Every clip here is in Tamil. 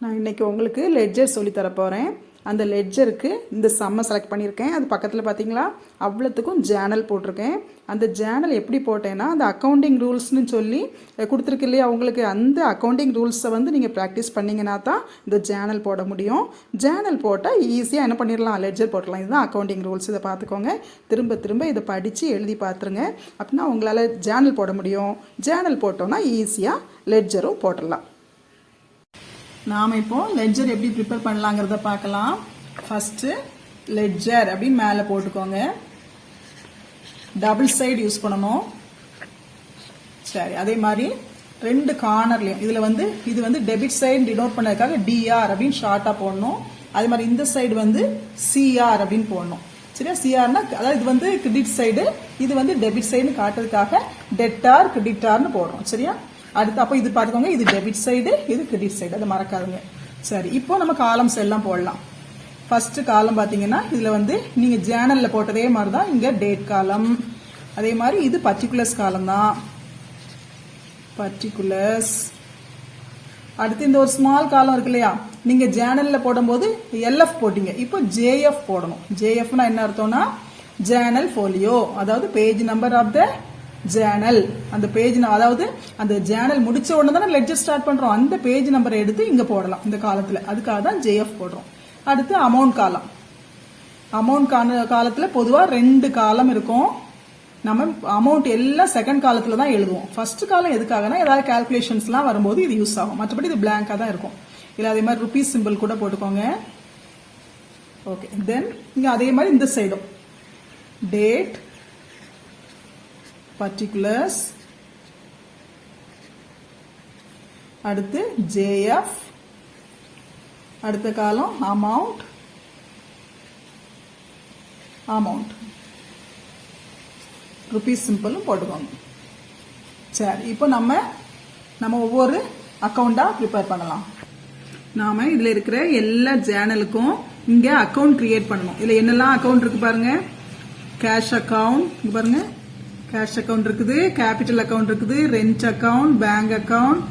நான் இன்றைக்கி உங்களுக்கு லெட்ஜர் சொல்லித்தர போகிறேன். அந்த லெட்ஜருக்கு இந்த சம்மை செலக்ட் பண்ணியிருக்கேன். அது பக்கத்தில் பார்த்தீங்களா, அவ்வளோத்துக்கும் ஜேர்னல் போட்டிருக்கேன். அந்த ஜேர்னல் எப்படி போட்டேன்னா, அந்த அக்கௌண்டிங் ரூல்ஸ்னு சொல்லி கொடுத்துருக்கு இல்லையா உங்களுக்கு, அந்த அக்கௌண்டிங் ரூல்ஸை நீங்கள் ப்ராக்டிஸ் பண்ணிங்கன்னா தான் இந்த ஜேர்னல் போட முடியும். ஜேர்னல் போட்டால் ஈஸியாக என்ன பண்ணிடலாம், லெட்ஜர் போட்டலாம். இதுதான் அக்கௌண்டிங் ரூல்ஸ். இதை பார்த்துக்கோங்க, திரும்ப திரும்ப இதை படித்து எழுதி பார்த்துருங்க. அப்படின்னா உங்களால் ஜேர்னல் போட முடியும். ஜேர்னல் போட்டோன்னா ஈஸியாக லெட்ஜரும் போட்டுடலாம். நாம் இப்போது லெட்ஜர் எப்படி ப்ரிப்பேர் பண்ணலாங்கிறத பார்க்கலாம். ஃபஸ்ட்டு லெட்ஜர் அப்படின்னு மேலே போட்டுக்கோங்க. டபுள் சைடு யூஸ் பண்ணணும். சரி, அதே மாதிரி ரெண்டு கார்னர்லையும் இது வந்து டெபிட் சைடு டினோட் பண்ணதுக்காக டிஆர் அப்படின்னு ஷார்ட்டாக போடணும். அதே மாதிரி இந்த சைடு சிஆர் அப்படின்னு போடணும். சரியா, சிஆர்னா அதாவது இது கிரெடிட் சைடு, இது டெபிட் சைடுன்னு காட்டுறதுக்காக டெட்டார் கிரெடிட்டார்னு போடுறோம். சரியா, அடுத்து அப்போ இது பார்த்துக்கோங்க, இது டெபிட் சைடு, இது கிரெடிட் சைடு, அதை மறக்காதுங்க. சரி, இப்போ நம்ம காலம்ஸ் எல்லாம் போடலாம். ஃபர்ஸ்ட் காலம் பார்த்தீங்கன்னா இதில் நீங்கள் ஜேர்னலில் போட்டதே மாதிரி தான் இங்கே டேட் காலம். அதே மாதிரி இது பர்டிகுலர்ஸ் காலம் தான், பர்டிகுலர்ஸ். அடுத்து இந்த ஒரு ஸ்மால் காலம் இருக்கு இல்லையா, நீங்கள் ஜேர்னலில் போடும்போது எல்எஃப் போட்டீங்க, இப்போ ஜேஎஃப் போடணும். ஜேஎஃப்னா என்ன அர்த்தம்னா ஜேர்னல் ஃபோலியோ, அதாவது page number of the journal. அந்த பேஜ் அதாவது அந்த ஜேர்னல் முடிச்ச உடனே தானே லெட்ஜர் ஸ்டார்ட் பண்றோம், அந்த பேஜ் நம்பரை எடுத்து இங்க போடலாம் இந்த காலத்துல. அதுக்காக தான் ஜேஎஃப் போடுறோம். அடுத்து அமௌண்ட் காலம். அமௌண்ட் காலத்துல பொதுவா ரெண்டு காலம் இருக்கும். நம்ம அமௌண்ட் எல்லாம் செகண்ட் காலத்துல தான் எழுதுவோம். ஃபர்ஸ்ட் காலம் எதுக்காகனா ஏதாவது கால்குலேஷன்ஸ்லாம் வரும்போது இது யூஸ் ஆகும். மற்றபடி இது பிளாங்கா தான் இருக்கும். இல்ல அதே மாதிரி ருபீஸ் சிம்பிள் கூட போட்டுக்கோங்க. ஓகே, தென் இங்க அதே மாதிரி இந்த சைடும் டேட், particulars, அடுத்து JF, அடுத்த காலம் amount, rupees simple போட்டுக்கோங்க. சரி, இப்போ நம்ம ஒவ்வொரு அக்கவுண்டா ப்ரிப்பேர் பண்ணலாம். நாம இதுல இருக்கிற எல்லா ஜேர்னலுக்கும் இங்க அக்கவுண்ட் கிரியேட் பண்ணணும். இதுல என்னெல்லாம் அக்கவுண்ட் இருக்கு பாருங்க. கேஷ் அக்கவுண்ட் பாருங்க, கேஷ் அக்கவுண்ட் இருக்குது, கேபிட்டல் அக்கவுண்ட் இருக்குது, rent account, bank account,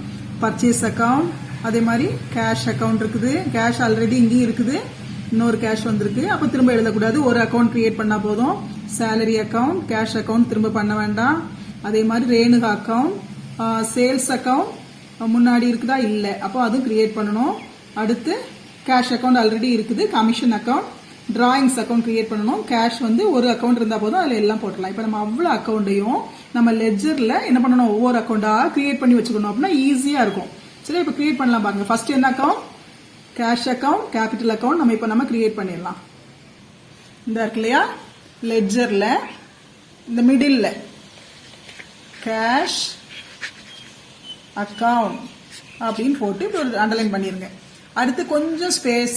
purchase account, அதே மாதிரி கேஷ் அக்கவுண்ட் இருக்குது. கேஷ் ஆல்ரெடி இங்கேயும் இருக்குது, இன்னொரு கேஷ் வந்திருக்கு, அப்போ திரும்ப எழுதக்கூடாது, ஒரு அக்கவுண்ட் கிரியேட் பண்ணா போதும். சேலரி அக்கவுண்ட், கேஷ் அக்கவுண்ட் திரும்ப பண்ண வேண்டாம். அதே மாதிரி ரேணுகா அக்கவுண்ட், சேல்ஸ் அக்கவுண்ட் முன்னாடி இருக்குதா இல்லை, அப்போ அதுவும் கிரியேட் பண்ணணும். அடுத்து கேஷ் அக்கவுண்ட் ஆல்ரெடி இருக்குது, commission account, drawings account create பண்ணணும். கேஷ் ஒரு அக்கௌண்ட் இருந்தா போதும், அதுல எல்லாம் போட்டலாம். இப்ப நம்ம அவ்வளவு அக்கௌண்ட்டையும் நம்ம லெட்ஜர்ல என்ன பண்ணணும், ஒவ்வொரு அக்கௌண்டா கிரியேட் பண்ணி வச்சுக்கணும். அப்படின்னா ஈஸியா இருக்கும். சரி, இப்ப கிரியேட் பண்ணலாம் பாருங்க. ஃபர்ஸ்ட் என்ன account, cash account, capital account நம்ம கிரியேட் பண்ணிடலாம். இந்த இருக்கு இல்லையா, லெட்ஜர்ல இந்த மிடில் கேஷ் அக்கௌண்ட் அப்படின்னு போட்டு இப்ப ஒரு அண்டர்லைன் பண்ணிருங்க. அடுத்து கொஞ்சம் ஸ்பேஸ்.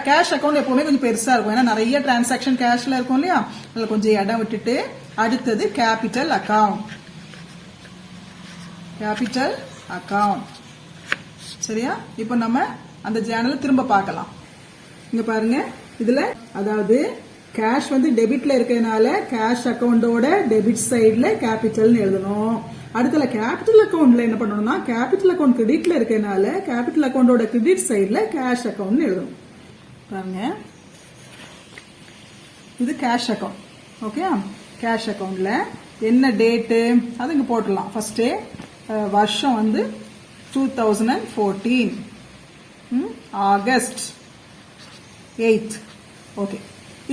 கேஷ் அக்கௌண்ட் எப்பவுமே கொஞ்சம் பெருசா இருக்கும், ஏன்னா நிறைய டிரான்சாக்சன் கேஷ்ல இருக்கும் இல்லையா, அதுல கொஞ்சம் இடம் விட்டுட்டு அடுத்தது கேபிட்டல் அக்கவுண்ட், கேபிட்டல் அக்கவுண்ட். சரியா, இப்போ நம்ம அந்த ஜேர்னலை திரும்ப பார்க்கலாம். இங்க பாருங்க, இதுல அதாவது கேஷ் டெபிட்ல இருக்கிறதுனால கேஷ் அக்கௌண்டோட டெபிட் சைட்ல கேபிட்டல்னு எழுதணும். அடுத்தல கேபிட்டல் அக்கவுண்ட்ல என்ன பண்ணணும்னா, கேபிட்டல் அக்கவுண்ட் கிரெடிட்ல இருக்கனால கேபிட்டல் அக்கவுண்டோட கிரெடிட் சைட்ல கேஷ் அக்கவுண்ட் எழுதணும். பாருங்க, இது கேஷ் அக்கவுண்ட். ஓகே, கேஷ் அக்கவுண்ட்ல என்ன டேட்டு அது இங்க போட்டுடலாம். ஃபர்ஸ்ட் வருஷம் 2014 ஆகஸ்ட் 8. ஓகே,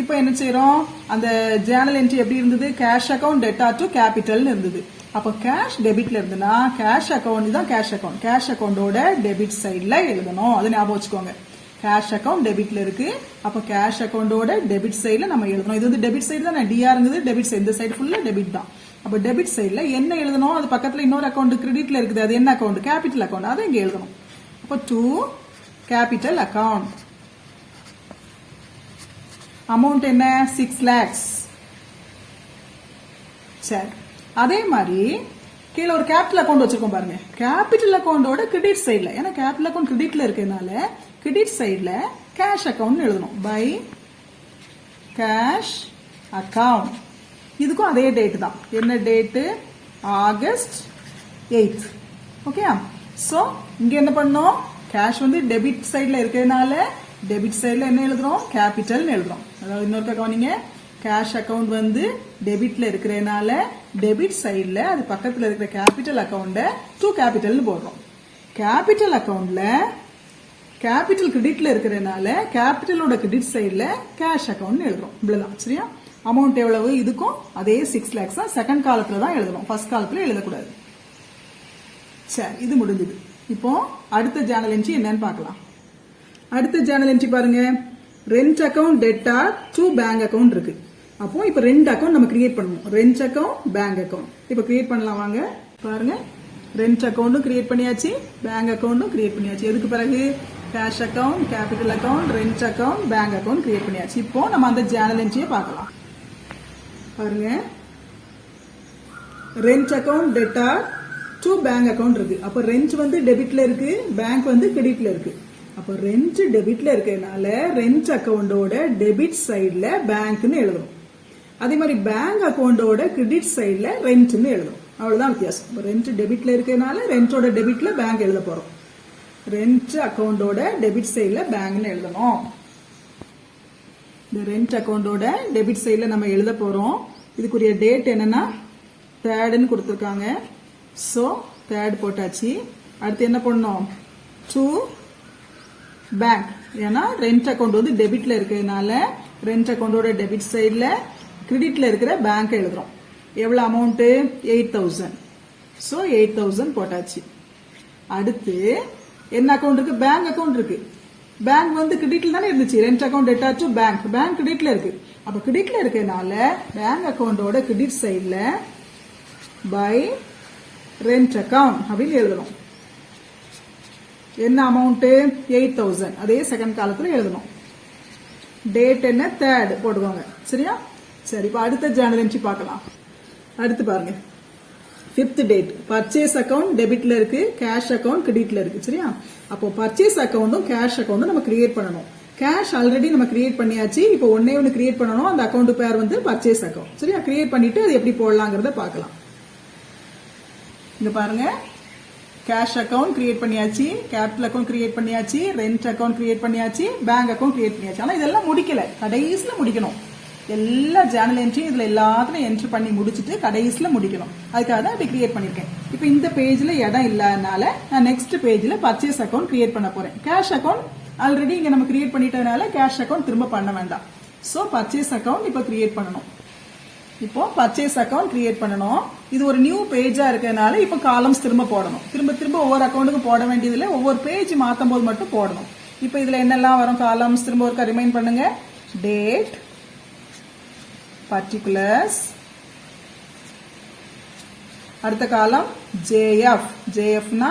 இப்போ என்ன செய்யறோம், அந்த ஜேர்னல் என்ட்ரி எப்படி இருந்தது, cash account debtor to capital இருந்தது. அப்போ கேஷ் டெபிட்ல இருந்ததுன்னா கேஷ் அக்கவுண்ட் தான் கேஷ் அக்கவுண்ட், கேஷ் அக்கவுண்டோட டெபிட் சைட்ல எழுதணும். அது ஞாபகம் வச்சுக்கோங்க. கேஷ் அக்கவுண்ட் டெபிட்ல இருக்கு, அப்போ கேஷ் அக்கவுண்டோட டெபிட் சைட்ல நம்ம எழுதணும். இது டெபிட் சைடு தான், டிஆர் இருந்தது, டெபிட் சைடு, இந்த சைடு ஃபுல்லா டெபிட் தான். அப்போ டெபிட் சைட்ல என்ன எழுதணும், அது பக்கத்துல இன்னொரு அக்கவுண்ட் கிரெடிட்ல இருக்குது, அது என்ன அக்கவுண்ட், கேபிட்டல் அக்கவுண்ட், அதை இங்க எழுதணும். அப்போ டு கேபிட்டல் அக்கவுண்ட். அமௌண்ட் என்ன, 6 lakhs. சரி, அதே மாதிரி கீழே ஒரு கேபிட்டல் அக்கௌண்ட் வச்சிருக்கோம் பாருங்க. கேபிட்டல் அக்கௌண்டோட கிரெடிட் சைட்ல, ஏன்னா கேபிட்டல் அக்கௌண்ட் கிரெடிட்ல இருக்கனால கிரெடிட் சைட்ல கேஷ் அக்கௌண்ட் எழுதணும். By cash account. இதுக்கும் அதே டேட் தான். என்ன டேட்டு, ஆகஸ்ட் 8. ஓகே, சோ இங்க என்ன பண்ணோம், கேஷ் வந்து டெபிட் சைடில் இருக்கிறதுனால டெபிட் சைடில் என்ன எழுதுறோம், கேபிட்டல்னு எழுதுறோம். அதாவது இன்னொருக்க கவனிங்க, கேஷ் அக்கவுண்ட் வந்து டெபிட்ல இருக்கிறதுனால டெபிட் சைடில் அது பக்கத்தில் இருக்கிற கேபிட்டல் அக்கௌண்ட்டை டு கேபிட்டல்னு போடுறோம். கேபிட்டல் அக்கௌண்ட்ல கேபிட்டல் கிரெடிட்ல இருக்கிறதுனால கேபிட்டலோட கிரெடிட் சைடில் கேஷ் அக்கௌண்ட் எழுதுறோம். இவ்வளவுதான். சரியா? அமௌண்ட் எவ்வளவு, இதுக்கும் அதே 6 lakhs தான். செகண்ட் காலத்துல தான் எழுதணும், ஃபர்ஸ்ட் காலத்துல எழுதக்கூடாது. சரி, இது முடிஞ்சது. இப்போ அடுத்த ஜேர்னல் என்ட்ரி என்னன்னு பார்க்கலாம். அடுத்த ஜேர்னல் என்ட்ரி பாருங்க, rent account debtor to bank account இருக்கு. அப்போ இப்போ 2 அக்கவுண்ட் நம்ம கிரியேட் பண்ணணும், ரெண்ட் அக்கவுண்ட் பேங்க் அக்கவுண்ட். இப்போ கிரியேட் பண்ணலாம் வாங்க. பாருங்க, ரெண்ட் அக்கவுண்டும் கிரியேட் பண்ணியாச்சு, பேங்க் அக்கவுண்டும் கிரியேட் பண்ணியாச்சு. எதுக்கு பிறகு cash account, capital account, rent account, bank account create பண்ணியாச்சு. இப்போ நம்ம அந்த ஜேர்னல் என்ட்ரியை பார்க்கலாம். பாருங்க, rent account debtor to bank account இருக்கு. அப்ப ரெண்ட் வந்து டெபிட்ல இருக்கு, பேங்க் வந்து கிரெடிட்ல இருக்கு. அப்ப ரெண்ட் டெபிட்ல இருக்கிறதுனால ரெண்ட் அக்கவுண்டோட டெபிட் சைட்ல பேங்க்னு எழுதணும். அதே மாதிரி பேங்க் அக்கவுண்டோட கிரெடிட் சைட்ல ரெண்ட்னு எழுதணும். அவ்வளவுதான் வித்தியாசம். ரெண்ட் டெபிட்ல இருக்கிறதுனால ரெண்டோட டெபிட்ல பேங்க் எழுத போறோம். ரெண்ட் அக்கவுண்டோட டெபிட் சைட்ல பேங்க்னு எழுதணும். இந்த ரெண்ட் அக்கவுண்டோட டெபிட் சைட்ல நம்ம எழுத போறோம். இதுக்குரிய டேட் என்னன்னா 3rd கொடுத்துருக்காங்க. ஸோ 3rd போட்டாச்சு. அடுத்து என்ன பண்ணணும், டு பேங்க். ஏன்னா ரெண்ட் அக்கவுண்ட் வந்து டெபிட்ல இருக்கிறதுனால ரெண்ட் அக்கவுண்டோட டெபிட் சைட்ல கிரெடிட்ல இருக்கிற பேங்க் எழுதுறோம். எவ்வளவு அமௌண்ட், 8000. ஸோ 8000 போட்டாச்சு. அடுத்து என்ன அக்கவுண்ட் இருக்கு, பேங்க் அக்கவுண்ட் இருக்கு. பேங்க் வந்து கிரெடிட்ல தானே இருந்துச்சு, rent account debtor to bank. Bank கிரெடிட்ல இருக்கு. அப்ப கிரெடிட்ல இருக்கிறதுனால பேங்க் அக்கவுண்டோட கிரெடிட் சைட்ல பை ரெண்ட் அக்கவுண்ட் அப்படின்னு எழுதணும். என்ன அமௌண்ட், 8000. அதே செகண்ட் காலத்துல எழுதணும். டேட் என்ன, 3rd போடுவாங்க. சரியா? சரி, இப்போ அடுத்த ஜேர்னல் என்ட்ரி பார்க்கலாம். அடுத்து பாருங்க, 5th டேட். பர்ச்சேஸ் அக்கவுண்ட் டெபிட்ல இருக்கு, கேஷ் அக்கவுண்ட் கிரெடிட்ல இருக்கு. சரியா? அப்போ பர்ச்சேஸ் அக்கவுண்டும் கேஷ் அக்கவுண்டும் நம்ம கிரியேட் பண்ணணும். கேஷ் ஆல்ரெடி நம்ம கிரியேட் பண்ணியாச்சு. இப்போ ஒன்னு கிரியேட் பண்ணணும். அந்த அக்கவுண்ட் பேர் வந்து பர்ச்சேஸ் அக்கவுண்ட். சரியா? கிரியேட் பண்ணிட்டு அது எப்படி போடலாங்கிறத பார்க்கலாம். இங்க பாருங்க, கேஷ் அக்கவுண்ட் கிரியேட் பண்ணியாச்சு, கேபிட்டல் அக்கவுண்ட் கிரியேட் பண்ணியாச்சு, ரெண்ட் அக்கவுண்ட் கிரியேட் பண்ணியாச்சு, பேங்க் அக்கவுண்ட் கிரியேட் பண்ணியாச்சு. ஆனா இதெல்லாம் முடிக்கல, கடைசியில முடிக்கணும். எல்லா ஜேர்னல் என்ட்ரியும் இதுல எல்லாத்தையும் என்ட்ரி பண்ணி முடிச்சுட்டு கடைசியில முடிக்கணும். அதுக்காக தான் இப்படி கிரியேட் பண்ணிருக்கேன். இப்போ இந்த பேஜ்ல இடம் இல்லாதனால நான் நெக்ஸ்ட் பேஜ்ல பர்ச்சேஸ் அக்கவுண்ட் கிரியேட் பண்ண போறேன். கேஷ் அக்கவுண்ட் ஆல்ரெடி இங்க நம்ம கிரியேட் பண்ணிட்டதுனால கேஷ் அக்கவுண்ட் திரும்ப பண்ண வேண்டாம். சோ பர்ச்சேஸ் அக்கவுண்ட் இப்போ கிரியேட் பண்ணணும். இப்போ பர்ச்சேஸ் அக்கவுண்ட் கிரியேட் பண்ணணும். இது ஒரு நியூ பேஜா இருக்கிறதுனால இப்போ காலம்ஸ் திரும்ப போடணும். திரும்ப ஒவ்வொரு அக்கௌண்ட்டுக்கும் போட வேண்டியதுல ஒவ்வொரு பேஜ் மாத்தும் போது மட்டும் போடணும். இப்போ இதுல என்னெல்லாம் வரும் காலம்ஸ் திரும்ப ஒருக்கா ரிமைண்ட் பண்ணுங்க. டேட், particulars, அடுத்த காலம் JF. JF னா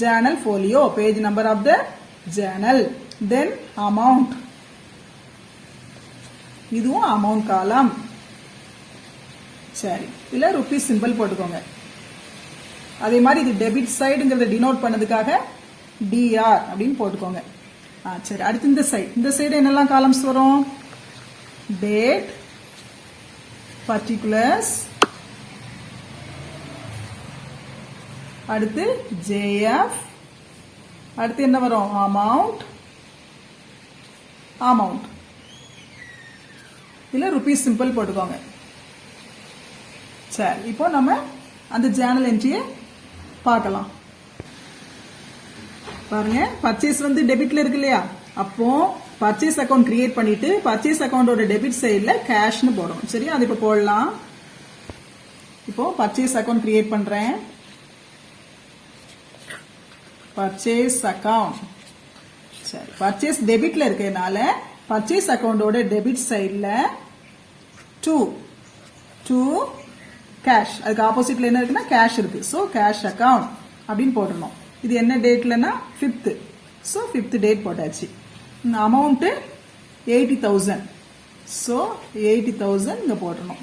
journal folio, page number of the journal. Then amount, இதுவும் amount காலம். சரி, இல்ல ருபீஸ் சிம்பிள் போட்டுக்கோங்க. அதே மாதிரி இது டெபிட் சைடுங்கிறத டினோட் பண்ணதுக்காக DR அப்படின்னு போட்டுக்கோங்க. சரி, அடுத்து இந்த சைடு என்னெல்லாம் காலம்ஸ் வரும், டேட், particulars, அடுத்து JF, அடுத்து என்ன வரும், amount. இல்ல ருபீஸ் சிம்பிள் போட்டுக்கோங்க. சரி, இப்போ நம்ம அந்த ஜேர்னல் என்ட்ரியை பார்க்கலாம். பாருங்க, பர்ச்சேஸ் வந்து டெபிட்ல இருக்கு இல்லையா, அப்போ பர்ச்சேஸ் அக்கவுண்ட் கிரியேட் பண்ணிட்டு பர்ச்சேஸ் அக்கவுண்டோட டெபிட் சைடுல கேஷ்னு போடணும். சரியா? அது இப்போ போடலாம். இப்போ பர்ச்சேஸ் அக்கவுண்ட் கிரியேட் பண்றேன். Purchase account. சரி, பர்ச்சேஸ் டெபிட்ல இருக்கிறதுனால பர்ச்சேஸ் அக்கவுண்டோட டெபிட் சைடுல டு கேஷ், அதுக்கு ஆப்போசிட்ல என்ன இருக்குன்னா கேஷ் இருக்கு. ஸோ கேஷ் அக்கவுண்ட் அப்படின்னு போடணும். இது என்ன டேட்லன்னா 5th. ஸோ 5th டேட் போட்டாச்சு. அமௌண்ட் 80,000. ஸோ 80,000 இங்க போடணும்.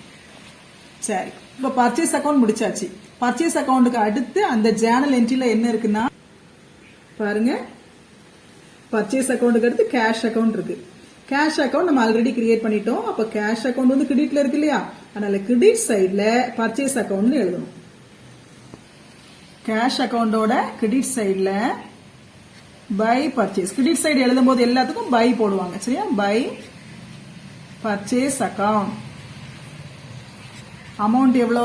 சரி, இப்போ பர்ச்சேஸ் அக்கவுண்ட் முடிச்சாச்சு. பர்ச்சேஸ் அக்கவுண்ட்டுக்கு அடுத்து அந்த ஜேர்னல் என்ட்ரில என்ன இருக்குன்னா பாருங்க, பர்ச்சேஸ் அக்கவுண்ட்டுக்கு அடுத்து கேஷ் அக்கவுண்ட் இருக்கு. கேஷ் அக்கவுண்ட் நம்ம ஆல்ரெடி கிரியேட் பண்ணிட்டோம். அப்ப கேஷ் அக்கவுண்ட் வந்து கிரெடிட்ல இருக்கு இல்லையா, அதனால கிரெடிட் சைட்ல பர்ச்சேஸ் அக்கவுண்ட் எழுதணும். கேஷ் அக்கவுண்டோட கிரெடிட் சைட்ல பை பர்ச்சேஸ். கிரெடிட் சைடு எழுதும் போது எல்லாத்துக்கும் பை போடுவாங்க. சரியா? By purchase account. அமௌண்ட் எவ்வளோ?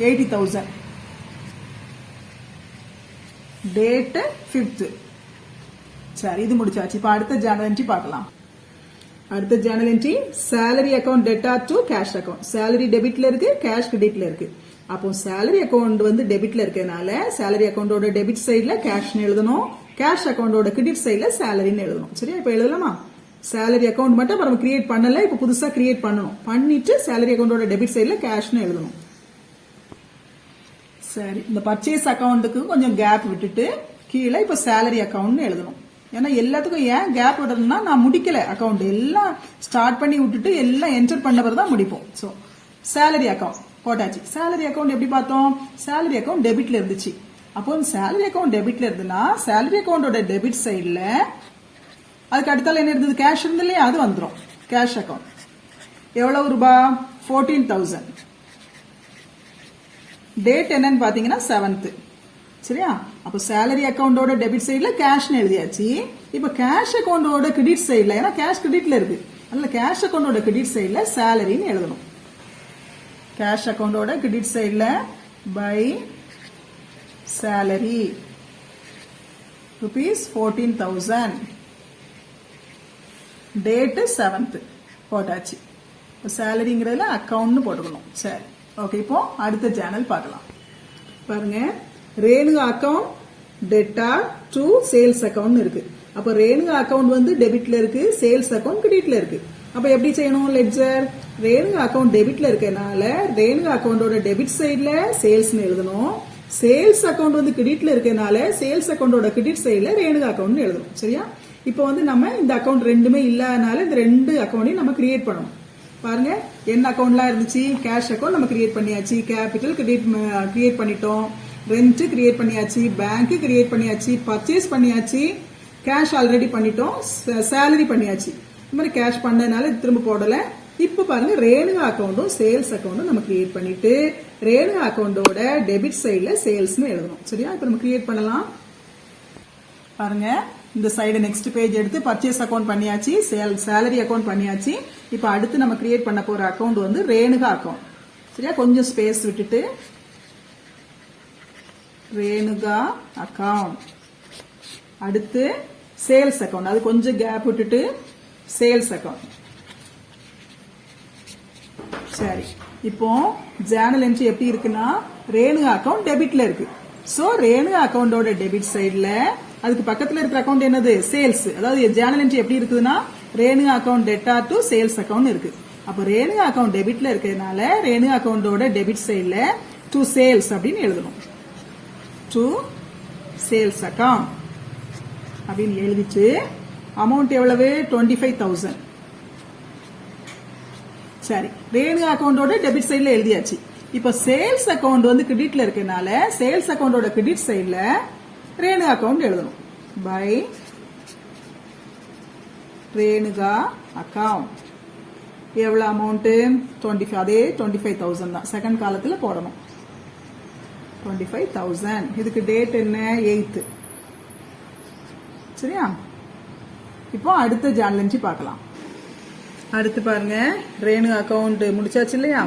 80,000. Date 5th. சரி, இது முடிச்சாச்சு. இப்ப அடுத்த ஜேர்னல் என்ட்ரி பார்க்கலாம். அடுத்த Journal entry salary account debtor to cash account. salary டெபிட்ல இருக்கு, கேஷ் கிரெடிட்ல இருக்கு. அப்போ salary account வந்து டெபிட்ல இருக்கனால salary accountோட டெபிட் சைடுல கேஷ்னு எழுதணும், கேஷ் அக்கவுண்டோட கிரெடிட் சைடுல சாலரின்னு எழுதணும். சரியா? இப்ப எழுதலாமா? salary account மட்டும் நம்ம கிரியேட் பண்ணல, இப்ப புதுசா கிரியேட் பண்ணணும். பண்ணிட்டு salary accountோட டெபிட் சைடுல கேஷ்னு எழுதணும். சரி, இந்த பர்ச்சேஸ் அக்கவுண்ட்டுக்கு கொஞ்சம் கேப் விட்டுட்டு கீழே இப்ப salary accountனு எழுதணும். ஏன்னா எல்லாத்துக்கும் ஏன் கேப் விடணும்னா, நான் முடிக்கல அக்கவுண்ட், எல்லாம் ஸ்டார்ட் பண்ணி விட்டுட்டு எல்லாம் என்டர் பண்ணவர் தான் முடிப்போம். ஸோ salary account போட்டாச்சு. salary account எப்படி பார்த்தோம்? salary account டெபிட்ல இருந்துச்சு. அப்போ salary account டெபிட்ல இருந்துன்னா salary accountோட டெபிட் சைடுல அதுக்கு அடுத்தால என்ன இருந்தது? கேஷ் இருந்து இல்லையா? அது வந்துடும். கேஷ் அக்கவுண்ட் எவ்வளவு ரூபாய்? 14,000. டேட் என்னன்னு பாத்தீங்கன்னா 7th. சரியா? அப்ப salary accountோட டெபிட் சைடுல கேஷ்னு எழுதியாச்சு. இப்ப கேஷ் அக்கவுண்டோட கிரெடிட் சைடுல, ஏன்னா கேஷ் கிரெடிட்ல இருக்கு, அதனால கேஷ் அக்கவுண்டோட கிரெடிட் சைடுல சாலரின்னு எழுதணும். கேஷ் அக்கவுண்டோட கிரெடிட் சைடுல by salary rupees 14,000. Date 7th போட்டாச்சு. சாலரிங்கிறதுல அக்கவுண்ட்னு போட்டுக்கணும். சரி, ஓகே. இப்போ அடுத்த சேனல் பார்க்கலாம். பாருங்க, Renuka account debtor to sales account இருக்கு. அப்ப ரேணுகா அக்கவுண்ட் வந்து டெபிட்ல இருக்கு, சேல்ஸ் அக்கவுண்ட் கிரெடிட்ல இருக்கு. அப்ப எப்படி செய்யணும்? லெட்ஜர் ரேணுகா அக்கவுண்ட் டெபிட்ல இருக்கனால ரேணுகா அக்கவுண்டோட டெபிட் சைடுல சேல்ஸ்னு எழுதணும். சேல்ஸ் அக்கவுண்ட் வந்து கிரெடிட்ல இருக்கனால சேல்ஸ் அக்கவுண்டோட கிரெடிட் சைடுல ரேணுகா அக்கவுண்ட் எழுதணும். சரியா? இப்போ வந்து நம்ம இந்த அக்கவுண்ட் ரெண்டுமே இல்லாதனால இந்த ரெண்டு அக்கவுண்டையும் நம்ம கிரியேட் பண்ணணும். பாருங்க, என்ன அக்கவுண்ட்லாம் இருந்துச்சு? கேஷ் அக்கவுண்ட் நம்ம கிரியேட் பண்ணியாச்சு, கேபிட்டல் கிரியேட் பண்ணிட்டோம், ரெண்ட் கிரியேட் பண்ணியாச்சு, பேங்க் கிரியேட் பண்ணியாச்சு, பர்ச்சேஸ் பண்ணியாச்சு, கேஷ் ஆல்ரெடி பண்ணிட்டோம், சேலரி பண்ணியாச்சு. இந்த மாதிரி கேஷ் பண்ணதுனால திரும்ப போடல. இப்ப பாருங்க, ரேணுகா அக்கவுண்டும் சேல்ஸ் அக்கவுண்டும் நம்ம கிரியேட் பண்ணிட்டு ரேணுகா அக்கவுண்டோட டெபிட் சைடுல சேல்ஸ்னு எழுதணும். சரியா? இப்ப நம்ம கிரியேட் பண்ணலாம். பாருங்க, இந்த சைடு நெக்ஸ்ட் பேஜ் எடுத்து பர்ச்சேஸ் அக்கவுண்ட் பண்ணியாச்சு, சேலரி அக்கவுண்ட் பண்ணியாச்சு. இப்ப அடுத்து நம்ம கிரியேட் பண்ண போற அக்கவுண்ட் வந்து ரேணுகா அக்கவுண்ட். சரியா? கொஞ்சம் ஸ்பேஸ் விட்டுட்டு ரேணுகா அக்கவுண்ட், அடுத்து சேல்ஸ் அக்கவுண்ட், அது கொஞ்சம் கேப் விட்டுட்டு சேல்ஸ் அக்கவுண்ட். சரி, இப்போ ஜேர்னல் என்ட்ரி எப்படி இருக்குன்னா, ரேணுகா அக்கவுண்ட் டெபிட்ல இருக்கு. சோ ரேணுகா அக்கவுண்டோட டெபிட் சைடுல அதுக்கு பக்கத்துல இருக்கிற அக்கவுண்ட் என்னது? சேல்ஸ். அதாவது ஜேர்னல் என்ட்ரி எப்படி இருக்குதுன்னா, Renuka account debtor to sales account இருக்கு. அப்ப ரேணுகா அக்கவுண்ட் டெபிட்ல இருக்கிறதுனால ரேணுகா அக்கவுண்டோட டெபிட் சைடுல டு சேல்ஸ் அப்படின்னு எழுதணும். டு சேல்ஸ் அக்கவுண்ட் அப்படின்னு எழுதிட்டு அமௌண்ட் எவ்வளவு? 25,000. சரி, ரேணுகா அக்கவுண்டோட டெபிட் சைடுல எழுதியாச்சு. இப்ப சேல்ஸ் அக்கவுண்ட் வந்து கிரெடிட்ல இருக்கனால சேல்ஸ் அக்கவுண்டோட கிரெடிட் சைடுல ரேணுகா அக்கவுண்ட் எழுதணும். பை ரேணுகா அக்கவுண்ட் எவ்வளவு அமௌண்ட்? 25. அதே 25,000 தான் செகண்ட் காலத்துல போடணும். 25,000. இதுக்கு டேட் என்ன? 8th. சரியா? இப்போ அடுத்த ஜேர்னல் என்ட்ரி பார்க்கலாம். அடுத்து பாருங்க, ரேணுகா அக்கவுண்ட் முடிச்சாச்சு இல்லையா?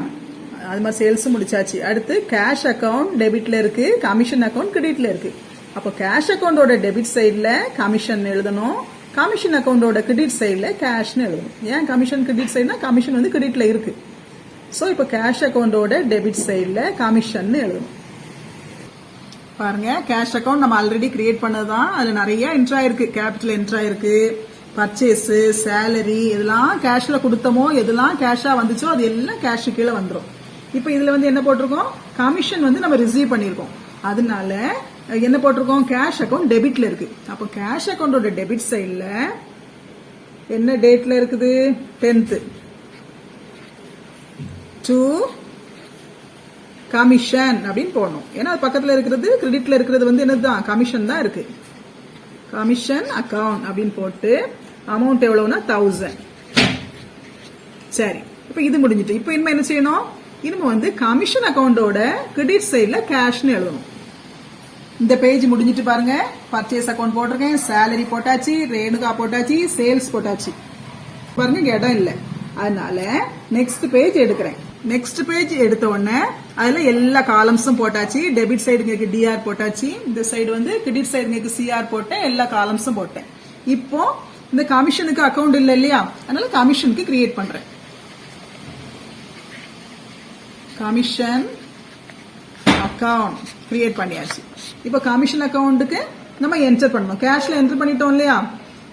அது மாதிரி சேல்ஸ் முடிச்சாச்சு. அடுத்து கேஷ் அக்கவுண்ட் டெபிட்ல இருக்கு, கமிஷன் அக்கவுண்ட் கிரெடிட்ல இருக்கு. அப்போ கேஷ் அக்கவுண்டோட டெபிட் சைடுல கமிஷன் எழுதணும், கமிஷன் அக்கவுண்டோட கிரெடிட் சைடுல கேஷ்னு எழுதணும். ஏன் கமிஷன் கிரெடிட் சைடுனா, கமிஷன் வந்து கிரெடிட்ல இருக்கு. சோ இப்போ கேஷ் அக்கவுண்டோட டெபிட் சைடுல கமிஷன் எழுதணும். பாருங்க, கேஷ் அக்கவுண்ட் நம்ம ஆல்ரெடி கிரியேட் பண்ணதுதான். அதுல நிறைய என்ட்ரா இருக்கு. கேபிட்டல் என்ட்ரா இருக்கு, பர்ச்சேஸ், சேலரி, இதெல்லாம் கேஷ்ல கொடுத்தோமோ எதெல்லாம் கேஷா வந்துச்சோ அது எல்லாம் கேஷ் கீழே வந்துடும். இப்போ இதுல வந்து என்ன போட்டிருக்கோம்? கமிஷன் வந்து நம்ம ரிசீவ் பண்ணிருக்கோம். அதனால என்ன போட்டிருக்கோம்? கேஷ் அக்கவுண்ட் டெபிட்ல இருக்கு. அப்போ கேஷ் அக்கவுண்டோட டெபிட் சைடுல என்ன டேட்ல இருக்குது? 10th. டு கமிஷன் அப்படின்னு போடணும். ஏன்னா பக்கத்துல இருக்கிறது கிரெடிட்ல இருக்கிறது வந்து என்னதுதான்? கமிஷன் தான் இருக்கு. கமிஷன் அக்கவுண்ட் அப்படின்னு போட்டு அமௌண்ட் எவ்வளவுனா 1000. சரி, இப்ப இது முடிஞ்சிட்டு இப்ப இனிமே என்ன செய்யணும்? இனிமே வந்து கமிஷன் அக்கவுண்டோட கிரெடிட் சைடுல கேஷ்னு எழுதணும். இந்த பேஜ் முடிஞ்சிட்டு பாருங்க. பர்ச்சேஸ் அக்கௌண்ட் போட்டிருக்கேன், சேலரி போட்டாச்சு, ரேணுகா போட்டாச்சு, சேல்ஸ் போட்டாச்சு. பாருங்க இங்க இடம் இல்ல, அதனால நெக்ஸ்ட் பேஜ் எடுக்கிறேன். நெக்ஸ்ட் பேஜ் எடுத்த உடனே அதுல எல்லா காலம்ஸும் போட்டாச்சு. டெபிட் சைடுங்களுக்கு டிஆர் போட்டாச்சு, இந்த சைடு வந்து கிரெடிட் சைடுங்களுக்கு சிஆர் போட்டேன், எல்லா காலம்ஸும் போட்டேன். இப்போ இந்த கமிஷனுக்கு அக்கௌண்ட் இல்ல இல்லையா, அதனால கமிஷனுக்கு கிரியேட் பண்றேன். கமிஷன் அக்கவுண்ட் கிரியேட் பண்ணியாச்சு. இப்போ கமிஷன் அக்கவுண்ட்டுக்கு நம்ம என்டர் பண்ணணும். கேஷ்ல என்டர் பண்ணிட்டோம் இல்லையா,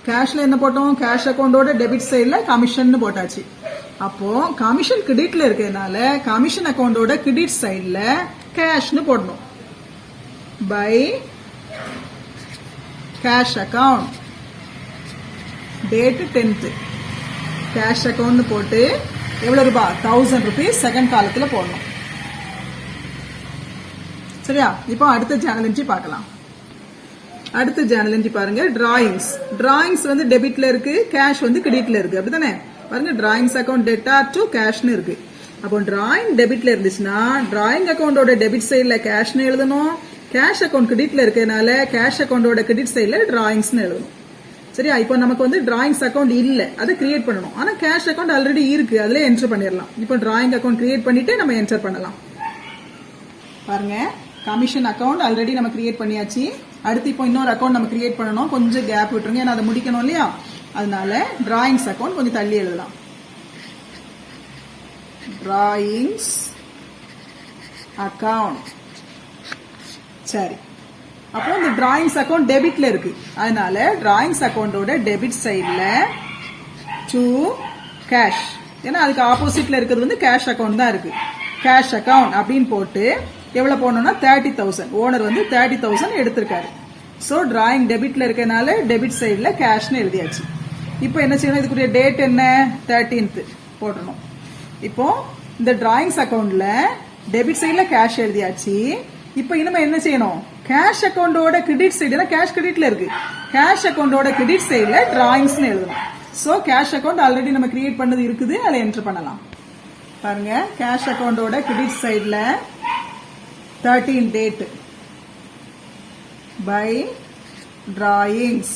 கேஷ்ல என்ன போட்டோம், கேஷ் அக்கவுண்டோட டெபிட் சைட்ல கமிஷன் போட்டாச்சு. அப்போ கமிஷன் கிரெடிட்ல இருக்கிறதுனால கமிஷன் அக்கவுண்டோட கிரெடிட் சைட்ல கேஷ்னு போடணும். By cash account date 10th cash account போட்டு எவ்வளவு ரூபாய், 1000 rupees செகண்ட் காலத்துல போடணும். சரியா? இப்போ அடுத்த ஜேர்னல் என்ட்ரி பார்க்கலாம். அடுத்த ஜேர்னல் என்ட்ரி பாருங்க, டிராயிங்ஸ். டிராயிங்ஸ் வந்து டெபிட்ல இருக்கு, கேஷ் வந்து கிரெடிட்ல இருக்கு, அப்படித்தானே? பாருங்க, டிராயிங்ஸ் அக்கவுண்ட் டெட்டார் டு கேஷ்னு இருக்கு. அப்போ டிராயிங் டெபிட்ல இருந்துச்சுன்னா டிராயிங் அக்கவுண்டோட டெபிட் சைட்ல கேஷ்னு எழுதணும். கேஷ் அக்கவுண்ட் கிரெடிட்ல இருக்கிறதுனால கேஷ் அக்கவுண்டோட கிரெடிட் சைட்ல டிராயிங்ஸ்னு எழுதணும். சரியா? இப்போ நமக்கு வந்து டிராயிங்ஸ் அக்கவுண்ட் இல்ல, அதை கிரியேட் பண்ணணும். ஆனா கேஷ் அக்கவுண்ட் ஆல்ரெடி இருக்கு, அதுல என்டர் பண்ணிடலாம். இப்போ டிராயிங் அக்கவுண்ட் கிரியேட் பண்ணிட்டு நம்ம என்டர் பண்ணலாம். பாருங்க, கமிஷன் அக்கவுண்ட் ஆல்ரெடி நம்ம கிரியேட் பண்ணியாச்சு. அடுத்து இப்போ இன்னொரு அக்கவுண்ட் நம்ம கிரியேட் பண்ணணும். கொஞ்சம் கேப் விட்டுருங்க, ஏன்னா அதை முடிக்கணும் இல்லையா, அதனால டிராயிங்ஸ் அக்கவுண்ட் கொஞ்சம் தள்ளி எழுதலாம். Drawings account. சரி, அப்புறம் இந்த டிராயிங்ஸ் அக்கவுண்ட் டெபிட்ல இருக்கு, அதனால டிராயிங்ஸ் அக்கவுண்டோட டெபிட் சைட்ல டு கேஷ், ஏன்னா அதுக்கு ஆப்போசிட்ல இருக்கிறது வந்து கேஷ் அக்கவுண்ட் தான் இருக்கு. கேஷ் அக்கவுண்ட் அப்படின்னு போட்டு எவ்வளவு போடணும்னா 30,000. ஓனர் வந்து 30,000 எடுத்திருக்காரு. சோ டிராயிங் டெபிட்ல இருக்கனால டெபிட் சைட்ல கேஷ்னு எழுதியாச்சு. இப்போ என்ன செய்யணும், இதுக்குரிய டேட் என்ன, 13th போடணும். இப்போ இந்த டிராயிங்ஸ் அக்கவுண்ட்ல டெபிட் சைட்ல கேஷ் எழுதியாச்சு. இப்போ இனிமே என்ன செய்யணும், கேஷ் அக்கவுண்டோட கிரெடிட் சைடு, கேஷ் கிரெடிட்ல இருக்கு, கேஷ் அக்கவுண்டோட கிரெடிட் சைட்ல டிராயிங்ஸ்னு எழுதணும். சோ கேஷ் அக்கவுண்ட் ஆல்ரெடி நம்ம கிரியேட் பண்ணது இருக்குது, அதை என்டர் பண்ணலாம். பாருங்க, கேஷ் அக்கவுண்டோட கிரெடிட் சைட்ல 13 date by drawings.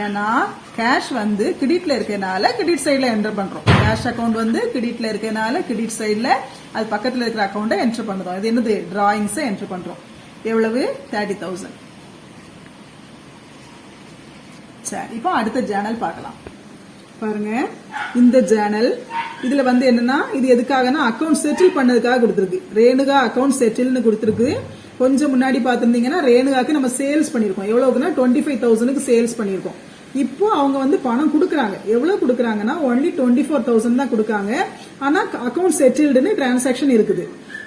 ஏன்னா கேஷ் வந்து கிரெடிட்ல இருக்கனால கிரெடிட் சைட்ல என்டர் பண்றோம். கேஷ் அக்கவுண்ட் வந்து கிரெடிட்ல இருக்கனால கிரெடிட் சைட்ல அது பக்கத்துல இருக்கிற அக்கவுண்ட என்டர் பண்றோம். இது என்னது, டிராயிங்ஸ் என்டர் பண்றோம். எவ்வளவு, 30,000. சரி, இப்போ அடுத்த ஜேர்னல் பார்க்கலாம். பாருங்க, இந்த ஜேர்னல் இதுல வந்து என்னன்னா, இது எதுக்காகனா அக்கவுண்ட் செட்டில் பண்ணதுக்காக கொடுத்திருக்கு. ரேணுகா அக்கவுண்ட் செட்டில்னு கொடுத்திருக்கு. கொஞ்சம் முன்னாடி பாத்திருந்தீங்கன்னா ரேணுகாக்கு நம்ம சேல்ஸ் பண்ணிருக்கோம். எவ்வளவுக்குன்னா 25,000க்கு சேல்ஸ் பண்ணிருக்கோம். இப்போ அவங்க வந்து பணம் கொடுக்கறாங்க. எவ்வளவு கொடுக்கறாங்கன்னா only 24,000 தான் கொடுக்காங்க. ஆனா அக்கவுண்ட் செட்டில்டுன்னு டிரான்சாக்ஷன் இருக்குது.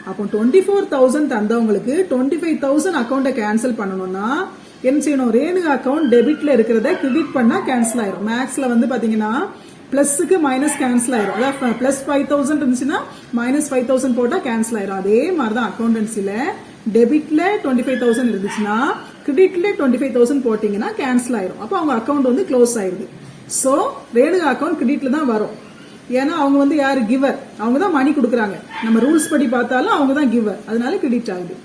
அப்போ 24,000 தந்தவங்களுக்கு 25,000 அக்கவுண்ட கேன்சல் பண்ணணும்னா என்ன செய்யணும், ரேணுகா அக்கவுண்ட் டெபிட்ல இருக்கிறத கிரெடிட் பண்ணா கேன்சல் ஆயிரும். மேக்ஸ்ல வந்து பாத்தீங்கன்னா பிளஸ்க்கு மைனஸ் கேன்சல் ஆயிரும். அதாவது பிளஸ் 5,000 இருந்துச்சுன்னா மைனஸ் 5,000 போட்டா கேன்சல் ஆயிரும். அதே மாதிரிதான் அக்கௌண்டன்சில டெபிட்ல 25,000 இருந்துச்சுன்னா கிரெடிட்ல 25,000 போட்டீங்கன்னா கேன்சல் ஆயிரும். அப்போ அவங்க அக்கௌண்ட் வந்து க்ளோஸ் ஆயிருது. சோ ரேணுகா அக்கௌண்ட் கிரெடிட்ல தான் வரும். ஏன்னா அவங்க வந்து யாரு, கிவர், அவங்க தான் மணி கொடுக்கறாங்க. நம்ம ரூல்ஸ் படி பார்த்தாலும் அவங்க தான் கிவர், அதனால கிரெடிட் ஆகுது.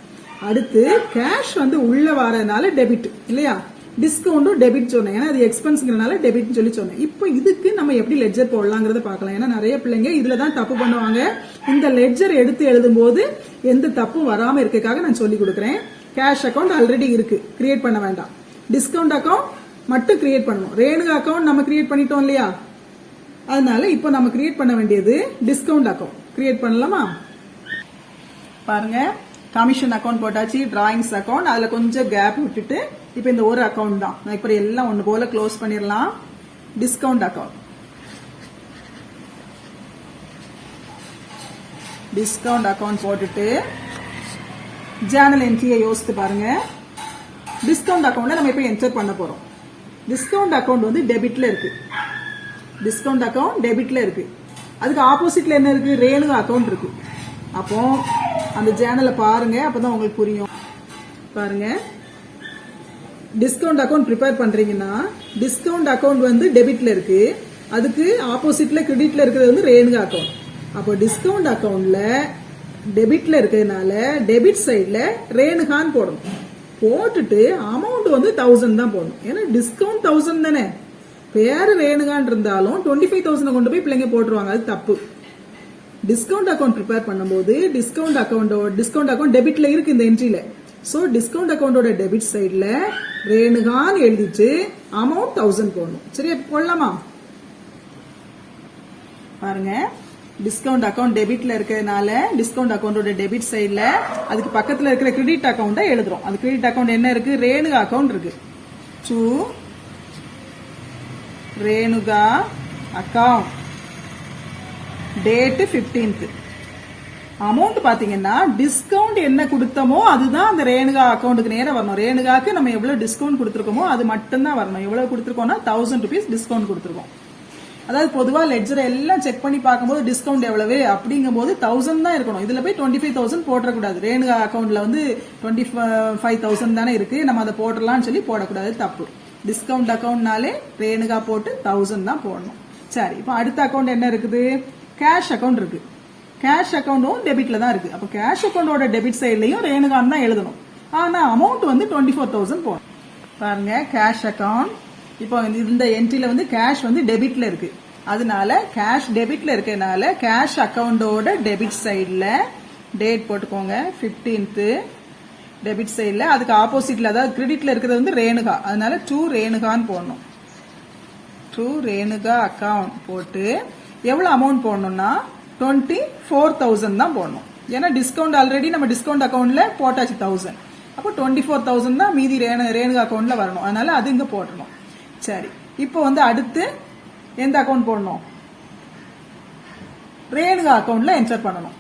அடுத்து கேஷ் வந்து உள்ள வரதுனால டெபிட் இல்லையா, டிஸ்கவுண்டும் டெபிட் சொன்னேன். ஏன்னா அது எக்ஸ்பென்ஸ்ங்கிறனால டெபிட் சொல்லி சொன்னேன். இப்போ இதுக்கு நம்ம எப்படி லெட்ஜர் போடலாங்கிறத பார்க்கலாம். ஏன்னா நிறைய பிள்ளைங்க இதுலதான் தப்பு பண்ணுவாங்க. இந்த லெட்ஜர் எடுத்து எழுதும் போது எந்த தப்பும் வராம இருக்கக்காக நான் சொல்லி கொடுக்குறேன். கேஷ் அக்கவுண்ட் ஆல்ரெடி இருக்கு, கிரியேட் பண்ண வேண்டாம். டிஸ்கவுண்ட் அக்கவுண்ட் மட்டும் கிரியேட் பண்ணணும். ரேணுகா அக்கவுண்ட் நம்ம கிரியேட் பண்ணிட்டோம் இல்லையா, அதனால இப்போ நம்ம கிரியேட் பண்ண வேண்டியது டிஸ்கவுண்ட் அக்கவுண்ட். கிரியேட் பண்ணலாமா? பாருங்க, கமிஷன் அக்கவுண்ட் போட்டாச்சு, டிராயிங்ஸ் அக்கவுண்ட், அதுல கொஞ்சம் கேப் விட்டுட்டு இப்ப இந்த ஒரு அக்கவுண்ட் தான். நான் இப்ப எல்லாம் ஒண்ணு போல க்ளோஸ் பண்ணிடலாம். டிஸ்கவுண்ட் அக்கவுண்ட், டிஸ்கவுண்ட் அக்கவுண்ட் போட்டுட்டு ஜேர்னல் என்ட்ரியை யோசித்து பாருங்க. டிஸ்கவுண்ட் அக்கவுண்ட்ல நம்ம இப்ப என்டர் பண்ண போறோம். டிஸ்கவுண்ட் அக்கவுண்ட் வந்து டெபிட்ல இருக்கு. டிஸ்கவுண்ட் அக்கவுண்ட் டெபிட்ல இருக்கு. அதுக்கு ஆப்போசிட்ல என்ன இருக்கு, ரேணுகா அக்கவுண்ட் இருக்கு. அப்போ அந்த ஜேர்னலை பாருங்க, அப்பதான் உங்களுக்கு புரியும். பாருங்க, டிஸ்கவுண்ட் அக்கவுண்ட் ப்ரிப்பேர் பண்றீங்கன்னா டிஸ்கவுண்ட் அக்கவுண்ட் வந்து டெபிட்ல இருக்கு, அதுக்கு ஆப்போசிட்ல கிரெடிட்ல இருக்கிறது வந்து ரேணுகா அக்கவுண்ட். அப்போ டிஸ்கவுண்ட் அக்கவுண்ட்ல டெபிட்ல இருக்கிறதுனால டெபிட் சைடுல ரேணுகான்னு போடணும். போட்டுட்டு அமௌண்ட் வந்து 1000 தான் போடணும். ஏன்னா டிஸ்கவுண்ட் 1000 தானே. பேரு ரேணுகான் இருந்தாலும் 25,000 கொண்டு போய் பிள்ளைங்க போட்டுருவாங்க. அது தப்பு. டிஸ்கவுண்ட் அக்கௌண்ட் ப்ரிப்பேர் பண்ணும்போது டிஸ்கவுண்ட் அக்கௌண்ட் டெபிட்ல இருக்கு இந்த என்ட்ரியில. சோ டிஸ்கவுண்ட் அக்கௌண்டோட டெபிட் சைடுல ரேணுகான் எழுதிட்டு அமௌண்ட் 1000 போடணும். சரியா போடலாமா? பாருங்க, டிஸ்கவுண்ட் அக்கௌண்ட் டெபிட்ல இருக்கிறதுனால டிஸ்கவுண்ட் அக்கௌண்டோட டெபிட் சைடுல அதுக்கு பக்கத்துல இருக்கிற கிரெடிட் அக்கௌண்ட்டை எழுதுறோம். அது கிரெடிட் அக்கௌண்ட் என்ன இருக்கு? ரேணுகா அக்கௌண்ட் இருக்கு. To Renuka account date 15th. Amount பாத்தீங்கன்னா டிஸ்கவுண்ட் என்ன கொடுத்தோமோ அதுதான் அந்த ரேணுகா அக்கௌண்ட்டுக்கு நேரம் வரணும். ரேணுகாக்கு நம்ம எவ்வளவு டிஸ்கவுண்ட் கொடுத்துருக்கோமோ அது மட்டும் தான் வரணும். எவ்வளவு கொடுத்துருக்கோம்னா 1000 rupees டிஸ்கவுண்ட் கொடுத்துருக்கோம். அதாவது பொதுவா லெட்ஜர் எல்லாம் செக் பண்ணி பார்க்கும்போது டிஸ்கவுண்ட் எவ்வளவு அப்படிங்கும் போது 1000 தான் இருக்கணும். இதுல போய் 25,000 போடக்கூடாது. ரேணுகா அக்கௌண்ட்ல வந்து 25,000 தானே இருக்கு, நம்ம அதை போடலாம்னு சொல்லி போடக்கூடாது, தப்பு. டிஸ்கவுண்ட் அக்கௌண்ட்னாலே ரேணுகா போட்டு 1000 தான் போடணும். சரி, இப்போ அடுத்த அக்கௌண்ட் என்ன இருக்குது? கேஷ் அக்கௌண்ட் இருக்கு. கேஷ் அக்கௌண்டும் டெபிட்ல தான் இருக்கு. அப்போ கேஷ் அக்கௌண்டோட டெபிட் சைட்லயும் ரேணுகான் தான் எழுதணும். ஆனா அமௌண்ட் வந்து 24,000 போடணும். பாருங்க, கேஷ் அக்கௌண்ட் இப்போ இந்த என்ட்ரில வந்து கேஷ் வந்து டெபிட்ல இருக்கு. அதனால கேஷ் டெபிட்ல இருக்கனால கேஷ் அக்கௌண்டோட டெபிட் சைடுல டேட் போட்டுக்கோங்க 15th. டெபிட் சைடுல அதுக்கு ஆப்போசிட்ல, அதாவது கிரெடிட்ல இருக்கிறது வந்து ரேணுகா, அதனால டு ரேணுகான்னு போடணும். டு ரேணுகா அக்கௌண்ட் போட்டு எவ்வளவு அமௌண்ட் போடணும்னா 24,000 தான் போடணும். ஏன்னா டிஸ்கவுண்ட் ஆல்ரெடி நம்ம டிஸ்கவுண்ட் அக்கௌண்ட்ல போட்டாச்சு 1000. அப்போ 24,000 தான் மீதி ரேணுகா அக்கௌண்ட்ல வரணும். அதனால அது இங்க போடணும். சரி, இப்போ வந்து அடுத்து எந்த அக்கௌண்ட் போடணும்? ரேணுகா அக்கௌண்ட்ல என்டர் பண்ணணும்.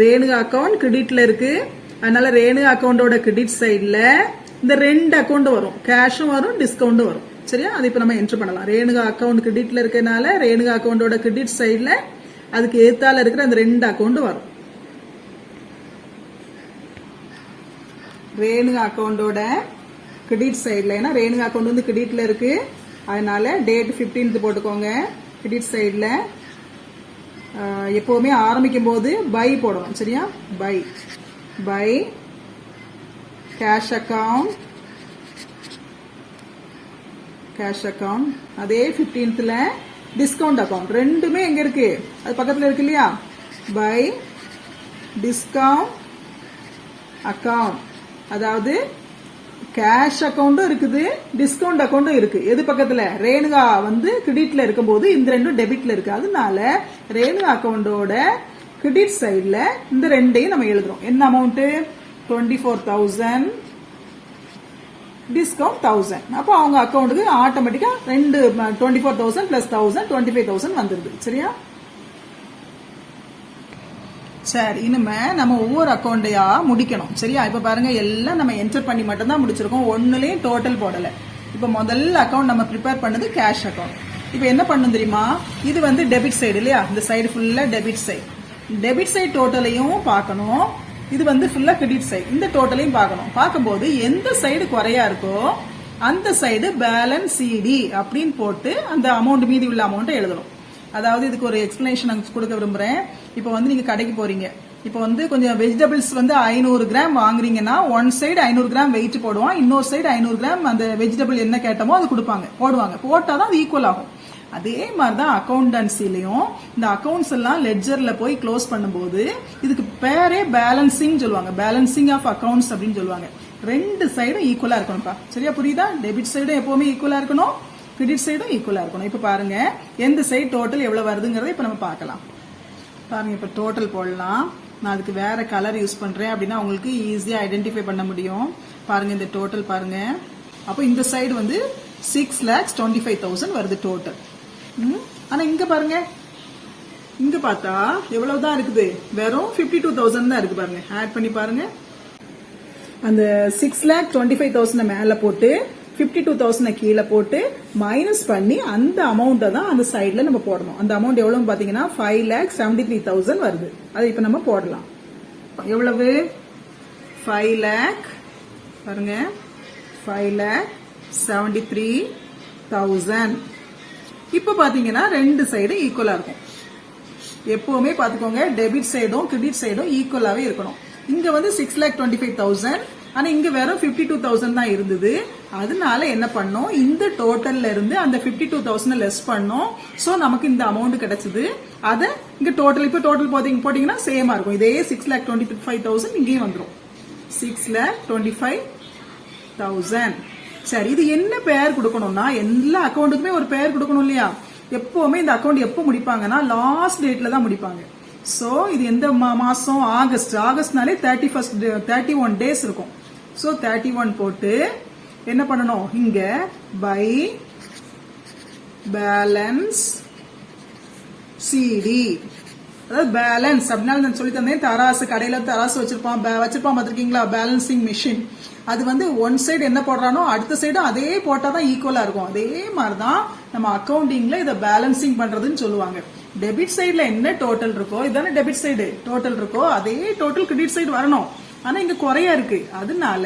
ரேணுகா அக்கௌண்ட் கிரெடிட்ல இருக்கு. அதனால ரேணுகா அக்கௌண்டோட கிரெடிட் சைடுல இந்த ரெண்டு அக்கௌண்ட் வரும். கேஷும் வரும், டிஸ்கவுண்டும் வரும். சரியா? அது இப்ப நம்ம என்டர் பண்ணலாம். ரேணுகா அக்கௌண்ட் கிரெடிட்ல இருக்கனால ரேணுகா அக்கௌண்டோட கிரெடிட் சைடுல அதுக்கு ஏத்தால இருக்கிற அந்த ரெண்டு அக்கௌண்ட் வரும். ரேணுகா அக்கௌண்டோட கிரெடிட் சைடுல, ஏன்னா ரேணுகா அக்கௌண்ட் வந்து கிரெடிட்ல இருக்கு, அதனால டேட் 15th போட்டுக்கோங்க. கிரெடிட் சைடுல எப்பவுமே ஆரம்பிக்கும் போது பை போடணும். சரியா? பை கேஷ் அக்கௌண்ட் அதே 15th டிஸ்கவுண்ட் அக்கௌண்ட் ரெண்டுமே எங்க இருக்கு? அது பக்கத்துல இருக்கு இல்லையா? பை டிஸ்கவுண்ட் அக்கௌண்ட், அதாவது கேஷ் அக்கௌண்ட்டும் இருக்குது, டிஸ்கவுண்ட் அக்கௌண்ட்டும் இருக்கு. எது பக்கத்துல? ரேணுகா வந்து கிரெடிட்ல இருக்கும்போது இந்த ரெண்டும் டெபிட்ல இருக்கு. அதனால ரேணுகா அக்கௌண்டோட கிரெடிட் சைடுல இந்த ரெண்டையும் நம்ம எழுதுறோம். என்ன அமௌண்ட்? 24,000, டிஸ்கவுண்ட் 1000. அப்போ அவங்க அக்கௌண்ட்டுக்கு ஆட்டோமேட்டிக்கா 24,000 பிளஸ் 1000 25,000 வந்துருது. சரியா? சரி, இனிமே நம்ம ஒவ்வொரு அக்கௌண்டையா முடிக்கணும். சரியா? இப்ப பாருங்க, எல்லாம் நம்ம என்டர் பண்ணி மட்டும் தான் முடிச்சிருக்கோம். ஒண்ணுலயும் டோட்டல் போடல. இப்ப முதல்ல அக்கௌண்ட் நம்ம ப்ரிப்பேர் பண்ணது கேஷ் அக்கௌண்ட். இப்ப என்ன பண்ணும் தெரியுமா? இது வந்து டெபிட் சைடு இல்லையா? இந்த சைடு ஃபுல்லா டெபிட் சைடு. டெபிட் சைடு டோட்டலையும் பார்க்கணும். இது வந்து ஃபுல்லா கிரெடிட் சைடு. இந்த டோட்டலையும் பார்க்கணும். பார்க்கும்போது எந்த சைடு குறையா இருக்கோ அந்த சைடு பேலன்ஸ் சிடி அப்படின்னு போட்டு அந்த அமௌண்ட், மீதி உள்ள அமௌண்ட்டை எழுதணும். அதாவது இதுக்கு ஒரு எக்ஸ்பிளனேஷன் கொடுக்க விரும்புறேன். இப்போ வந்து நீங்க கடைக்கு போறீங்க. இப்போ வந்து கொஞ்சம் வெஜிடபிள்ஸ் வந்து 500 கிராம் வாங்குறீங்கன்னா ஒன் சைடு 500 கிராம் வெயிட் போடுவான், இன்னொரு சைடு 500 கிராம் அந்த வெஜிடபிள் என்ன கேட்டமோ அது போடுவாங்க. போட்டாதான் அது ஈக்குவல் ஆகும். அதே மாதிரிதான் அக்கௌண்டன்சிலையும் இந்த அக்கௌண்ட்ஸ் எல்லாம் லெட்ஜர்ல போய் க்ளோஸ் பண்ணும்போது இதுக்கு பேரே பேலன்சிங் சொல்லுவாங்க. பேலன்சிங் ஆஃப் அக்கௌண்ட்ஸ் அப்படின்னு சொல்லுவாங்க. ரெண்டு சைடும் ஈக்குவலா இருக்கணும்ப்பா. சரியா? புரியுதா? டெபிட் சைடும் எப்பவுமே ஈக்குவலா இருக்கணும், கிரெடிட் சைடும் ஈக்குவலா இருக்கணும். இப்ப பாருங்க, எந்த சைடு டோட்டல் எவ்வளவு வருதுங்கிறத இப்ப நம்ம பார்க்கலாம். பாருங்க, இப்ப டோட்டல் போடலாம். நான் அதுக்கு வேற கலர் யூஸ் பண்றேன் அப்படின்னா உங்களுக்கு ஈஸியா ஐடென்டிஃபை பண்ண முடியும். பாருங்க, இந்த டோட்டல் பாருங்க. அப்போ இந்த சைடு வந்து 6,25,000 வருது டோட்டல். ஆனா இங்க பாருங்க, இங்க பார்த்தா எவ்வளவுதான் இருக்குது? வெறும் 52,000 தான் இருக்கு. பாருங்க, ஆட் பண்ணி பாருங்க. அந்த 6,25,000 மேல போட்டு 52,000 கீழே போட்டு மைனஸ் பண்ணி அந்த அமௌண்ட்டை தான் அந்த சைட்ல நம்ம போடணும். அந்த அமௌண்ட் எவ்வளவு பாத்தீங்கன்னா 5,73,000 வருது. அதை இப்ப நம்ம போடலாம். எவ்வளவு? 5 lakh பாருங்க, 5,73,000. இப்ப பாத்தீங்கன்னா ரெண்டு சைடு ஈக்குவலா இருக்கும். எப்பவுமே பாத்துக்கோங்க டெபிட் சைடும் கிரெடிட் சைடும் ஈக்குவலாவே இருக்கணும். இங்க வந்து 6,25,000 ஆனா இங்க வெறும் 52,000 தான் இருந்தது. அதனால என்ன பண்ணோம், இந்த டோட்டல்ல இருந்து அந்த 52,000 லெஸ் பண்ணோம். சோ நமக்கு இந்த அமௌண்ட் கிடைச்சது. அத இங்க டோட்டல் இப்ப டோட்டல் போட்டீங்கன்னா சேமா இருக்கும். இதே 6,25,000 இங்கேயும் வந்துரும். 6,25,000. சரி, இது என்ன பெயர் கொடுக்கணும்னா எல்லா அக்கௌண்ட்டுக்குமே ஒரு பெயர் கொடுக்கணும் இல்லையா? எப்பவுமே இந்த அக்கௌண்ட் எப்போ முடிப்பாங்கன்னா லாஸ்ட் டேட்ல தான் முடிப்பாங்க. சோ இது எந்த மாசம்? ஆகஸ்ட்னாலே 31 டேஸ் இருக்கும். சோ 31 போட்டு என்ன பண்ணணும், இங்க பை பேலன்ஸ் சிடி, அதாவது பேலன்ஸ் அப்படின்னா நான் சொல்லி தந்தேன். தராசு, கடையில தராசு வச்சிருப்பான் பாத்திருக்கீங்களா? Balancing machine. அது வந்து ஒன் சைடு என்ன போடுறானோ அடுத்த சைடு அதே போட்டாதான் ஈக்குவலா இருக்கும். அதே மாதிரிதான் நம்ம அக்கௌண்டிங்ல இதை பேலன்சிங் பண்றதுன்னு சொல்லுவாங்க. டெபிட் சைடுல என்ன டோட்டல் இருக்கோ, இதான டெபிட் சைடு டோட்டல் இருக்கோ, அதே டோட்டல் கிரெடிட் சைடு வரணும். ஆனா இங்க குறையா இருக்கு. அதனால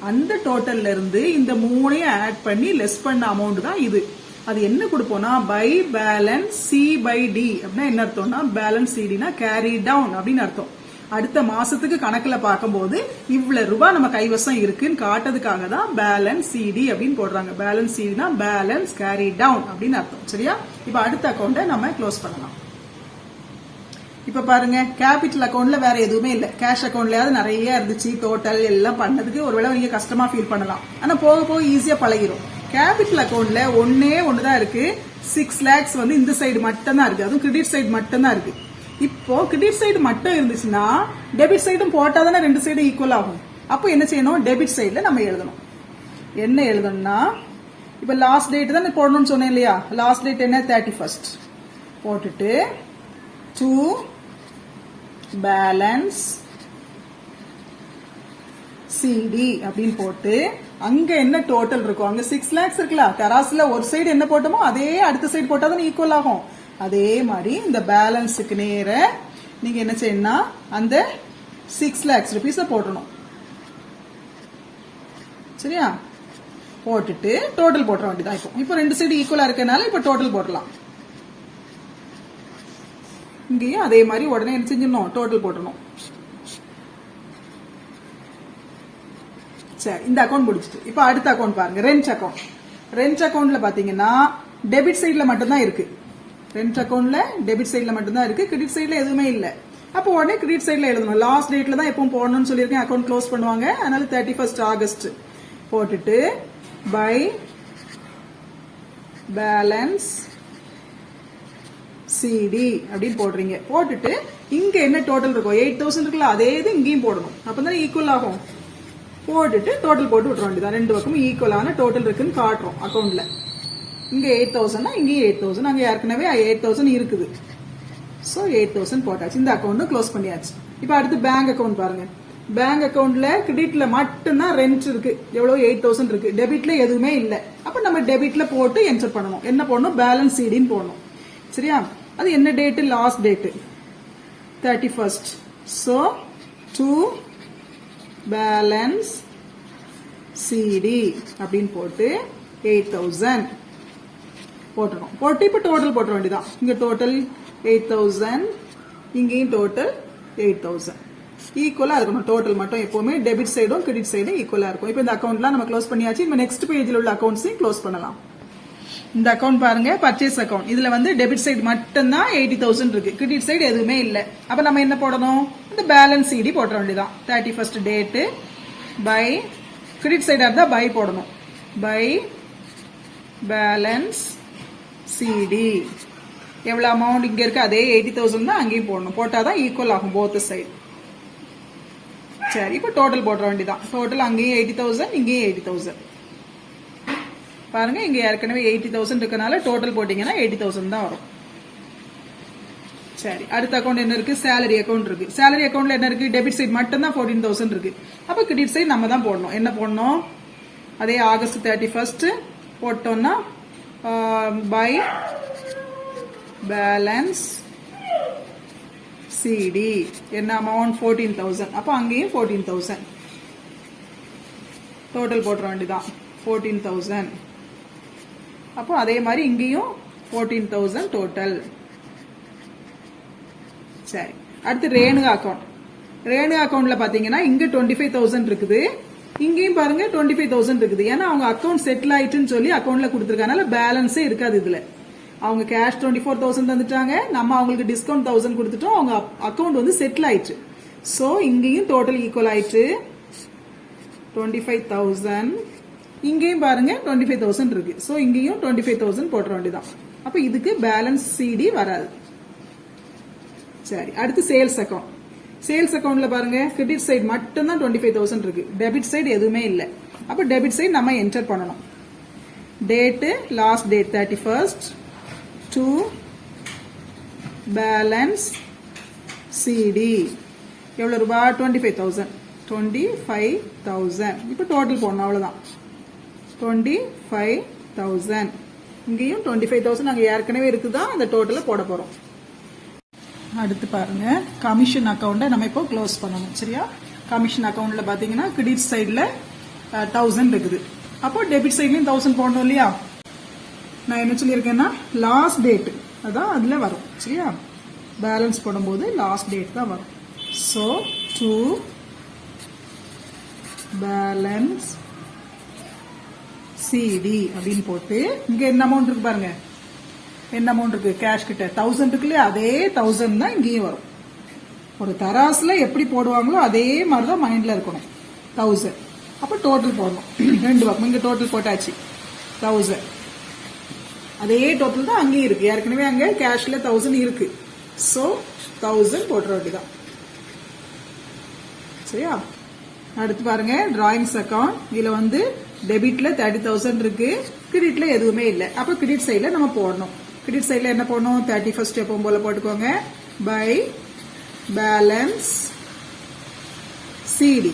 அந்த டோட்டல்ல இருந்து இந்த மூணையும் ஆட் பண்ணி லெஸ் பண்ண அமௌண்ட் தான் இது. அது என்ன கொடுப்போம்னா by balance C by D அப்படின்னா என்ன அர்த்தம்னா பேலன்ஸ் சிடினா கேரி டவுன் அப்படின்னு அர்த்தம். அடுத்த மாசத்துக்கு கணக்குல பார்க்கும்போது இவ்வளவு ரூபாய் நம்ம கைவசம் இருக்குன்னு காட்டுறதுக்காக தான் பேலன்ஸ் சிடி அப்படின்னு போடுறாங்க. பேலன்ஸ் சிடினா பேலன்ஸ் கேரி டவுன் அப்படின்னு அர்த்தம். சரியா? இப்ப அடுத்த அக்கௌண்ட்டை நம்ம க்ளோஸ் பண்ணலாம். இப்ப பாருங்க, கேபிட்டல் அக்கௌண்ட்ல வேற எதுவுமே இல்ல. கேஷ் அக்கௌண்ட்லயாவது நிறைய இருந்துச்சு. டோட்டல் எல்லாம் பண்ணதுக்கு ஒருவேளை நீங்க கஷ்டமா ஃபீல் பண்ணலாம். ஆனா போக போக ஈஸியா பழகிரும். கேபிட்டல் அக்கௌண்ட்ல ஒண்ணுதான் இருக்கு. 6 lakhs வந்து இந்த சைடு மட்டும் தான் இருக்கு. அதுவும் கிரெடிட் சைடு மட்டும் தான் இருக்கு. இப்போ கிரெடிட் சைடு மட்டும் இருந்துச்சுன்னா டெபிட் சைடும் போட்டாதானே ரெண்டு சைடும் ஈக்குவல் ஆகும். அப்போ என்ன செய்யணும், டெபிட் சைடுல நம்ம எழுதணும். என்ன எழுதணும்னா இப்ப லாஸ்ட் டேட் தான் போடணும்னு சொன்னேன் இல்லையா? லாஸ்ட் டேட் என்ன, 31st போட்டுட்டு டு பேலன்ஸ் சிடி அப்படின்னு போட்டு அங்க என்ன டோட்டல் இருக்கும், அங்க 6 lakhs இருக்குல்ல, தராசுல ஒரு சைடு என்ன போட்டோமோ அதே அடுத்த சைடு போட்டாதான் ஈக்குவல் ஆகும். அதே மாதிரி இந்த பேலன்ஸுக்கு நேர நீங்க என்ன செய்யணும்னா அந்த 6 lakhs rupees போடணும். சரியா? போட்டுட்டு டோட்டல் போட்டுற வேண்டியதான். இப்போ ரெண்டு சைடு ஈக்குவலா இருக்கனால இப்ப டோட்டல் போடலாம். இங்கேயும் அதே மாதிரி உடனே என்ன செஞ்சிடணும், டோட்டல் போட்டணும். சரி, இந்த அக்கௌண்ட் முடிச்சிட்டு இப்ப அடுத்த அக்கௌண்ட் பாருங்க, ரெண்ட் அக்கௌண்ட். ரெண்ட் அக்கௌண்ட்ல பாத்தீங்கன்னா டெபிட் சைட்ல மட்டும்தான் இருக்கு. ரெண்ட் அக்கௌண்ட்ல டெபிட் சைட்ல மட்டும்தான் இருக்கு, கிரெடிட் சைட்ல எதுவுமே இல்ல. அப்போ உடனே கிரெடிட் சைட்ல எழுதணும். லாஸ்ட் டேட்ல தான் எப்பவும் போடணும்னு சொல்லியிருக்கேன். அக்கௌண்ட் க்ளோஸ் பண்ணுவாங்க. அதனால 31st ஆகஸ்ட் போட்டுட்டு பை பேலன்ஸ் சிடி அப்படின்னு போடுறீங்க. போட்டுட்டு இங்க என்ன டோட்டல் இருக்கும், 8,000 இருக்குல்ல, அதே இது இங்கேயும் போடணும். அப்பதான் ஈக்குவல் ஆகும். போட்டுட்டு டோட்டல் போட்டு விட்டுற வேண்டியதான். ரெண்டு பக்கமும் ஈக்குவலான டோட்டல் இருக்குன்னு காட்டுறோம் அக்கௌண்ட்ல. இங்க 8,000 இங்கேயும் 8,000, அங்க ஏற்கனவே 8,000 இருக்குது. சோ 8,000 போட்டாச்சு. இந்த அக்கௌண்ட் க்ளோஸ் பண்ணியாச்சு. இப்ப அடுத்து பேங்க் அக்கௌண்ட் பாருங்க. பேங்க் அக்கௌண்ட்ல கிரெடிட்ல மட்டும்தான் ரெண்ட் இருக்கு. எவ்வளவு, 8,000 இருக்கு. டெபிட்ல எதுவுமே இல்ல. அப்ப நம்ம டெபிட்ல போட்டு என்டர் பண்ணணும். என்ன போடணும், பேலன்ஸ் சிடின்னு போடணும். சரியா? அது என்ன date, last date 31st. So to balance CD அப்படின்னு போட்டு 8,000 போட்டுரும். போட்டு இப்ப டோட்டல் போட்ட வேண்டியதான். இங்க டோட்டல் 8,000, இங்கேயும் டோட்டல் 8,000. ஈக்குவலா இருக்கணும். டோட்டல் மட்டும் எப்பவுமே டெபிட் சைடும் கிரெடிட் சைடும் ஈக்குவலா இருக்கும். இப்ப இந்த அக்கௌண்ட்லாம் நம்ம க்ளோஸ் பண்ணியாச்சு. இப்ப நெக்ஸ்ட் பேஜ்ல உள்ள அக்கௌண்ட்ஸையும் க்ளோஸ் பண்ணலாம். இந்த அக்கௌண்ட் பாருங்க, பர்ச்சேஸ் அக்கௌண்ட். இதுல வந்து டெபிட் சைடு மட்டும் தான் 80,000 இருக்கு. கிரெடிட் சைடு எதுவுமே இல்ல. அப்ப நம்ம என்ன போடணும், இந்த பேலன்ஸ் சிடி போட்ட வேண்டியதான். 31st டேட் பை, கிரெடிட் சைடா இருந்தா பை போடணும். By balance CD. எவ்வளவு அமௌண்ட் இங்க இருக்கு, அதே 80,000 தான் அங்கேயும் போடணும். போட்டாதான் ஈக்குவல் ஆகும் போத் சைடு. சரி, இப்ப டோட்டல் போட வேண்டியதான். டோட்டல் அங்கேயும் 80,000, இங்கேயும் 80,000. பாருங்க, இங்க ஏற்கனவே 80,000 இருக்கனால டோட்டல் போட்டீங்கன்னா 80,000 தான் வரும். சரி, அடுத்த அக்கௌண்ட் என்ன இருக்கு, சேலரி அக்கௌண்ட் இருக்கு. சேலரி அக்கௌண்ட்ல என்ன இருக்கு, டெபிட் சைடு மட்டும் தான் 14,000 இருக்கு. அப்ப கிரெடிட் சைடு நம்ம தான் போடணும். என்ன போடணும், அதே ஆகஸ்ட் 31st போட்டோம்னா பை பேலன்ஸ் சிடி என்ன அமௌண்ட் 14,000. அப்ப அங்கேயும் 14,000 டோட்டல் போட்டுற வேண்டியதான். 14,000. அப்போ அதே மாதிரி இங்கேயும் 14,000 டோட்டல். சரி, அடுத்து ரேணுகா அக்கௌண்ட். ரேணுகா அக்கௌண்ட்ல பாத்தீங்கன்னா இங்க 25,000 இருக்குது, இங்கேயும் பாருங்க 25,000 இருக்குது. ஏன்னா அவங்க அக்கௌண்ட் செட்டில் ஆயிட்டுன்னு சொல்லி அக்கௌண்ட்ல கொடுத்துருக்காங்க, பேலன்ஸே இருக்காது இதுல. அவங்க கேஷ் 24,000 தந்துட்டாங்க, நம்ம அவங்களுக்கு டிஸ்கவுண்ட் 1000 கொடுத்துட்டோம், அவங்க அக்கௌண்ட் வந்து செட்டில் ஆயிடுச்சு. சோ இங்கேயும் டோட்டல் ஈக்குவல் ஆயிடுச்சு 25,000. இங்கேயும் பாருங்க 25,000 இருக்கு. சோ இங்கேயும் 25,000 போட்டுற வேண்டியதான். அப்ப இதுக்கு பேலன்ஸ் சிடி வராது. சரி, அடுத்து சேல்ஸ் அக்கௌண்ட். சேல்ஸ் அக்கௌண்ட்ல பாருங்க கிரெடிட் சைடு மட்டும் தான் 25,000 இருக்கு, டெபிட் சைடு எதுவுமே இல்லை. அப்ப டெபிட் சைடு நம்ம என்டர் பண்ணணும். Date last date 31st to balance CD எவ்வளவு ரூபாய் 25,000. 25,000 இப்ப டோட்டல் போடணும், அவ்வளவுதான். 25,000 இங்கேயும் 25,000 நாங்க ஏற்கனவே இருக்குதா அந்த டோட்டல போட போறோம். அடுத்து பாருங்க கமிஷன் அக்கௌண்ட்டை நம்ம இப்போ க்ளோஸ் பண்ணணும். சரியா, கமிஷன் அக்கௌண்ட்ல பாத்தீங்கன்னா கிரெடிட் சைடுல 1000 இருக்குது, அப்போ டெபிட் சைட்லயும் 1000 போடணும் இல்லையா. நான் என்ன சொல்லியிருக்கேன்னா லாஸ்ட் டேட் அதான் அதுல வரும். சரியா, பேலன்ஸ் போடும்போது லாஸ்ட் டேட் தான் வரும். ஸோ டு பேலன்ஸ் சிடி அப்படின்னு போட்டு இங்க என்ன அமௌண்ட் இருக்கு பாருங்க, என்ன அமௌண்ட் இருக்கு கேஷ் கிட்ட 1000 இருக்கு இல்லையா, அதே 1000 தான் இங்கேயும் வரும். ஒரு தராசுல எப்படி போடுவாங்களோ அதே மாதிரிதான் மைண்ட்ல இருக்கணும் 1000. அப்ப டோட்டல் போடணும், ரெண்டு பக்கம் இங்க டோட்டல் போட்டாச்சு 1000. அதே டோட்டல் தான் அங்கேயும் இருக்கு, ஏற்கனவே அங்க கேஷ்ல 1000 இருக்கு. சோ 1000 போட்டுற வேண்டியதான். சரியா, அடுத்து பாருங்க டிராயிங்ஸ் அக்கௌண்ட். இதுல வந்து டெபிட்ல 30,000 இருக்கு, கிரெடிட்ல எதுவுமே இல்லை. அப்ப கிரெடிட் சைட்ல நம்ம போடணும். கிரெடிட் சைட்ல என்ன போடணும், 31st எப்பவும் போல போட்டுக்கோங்க. By balance CD,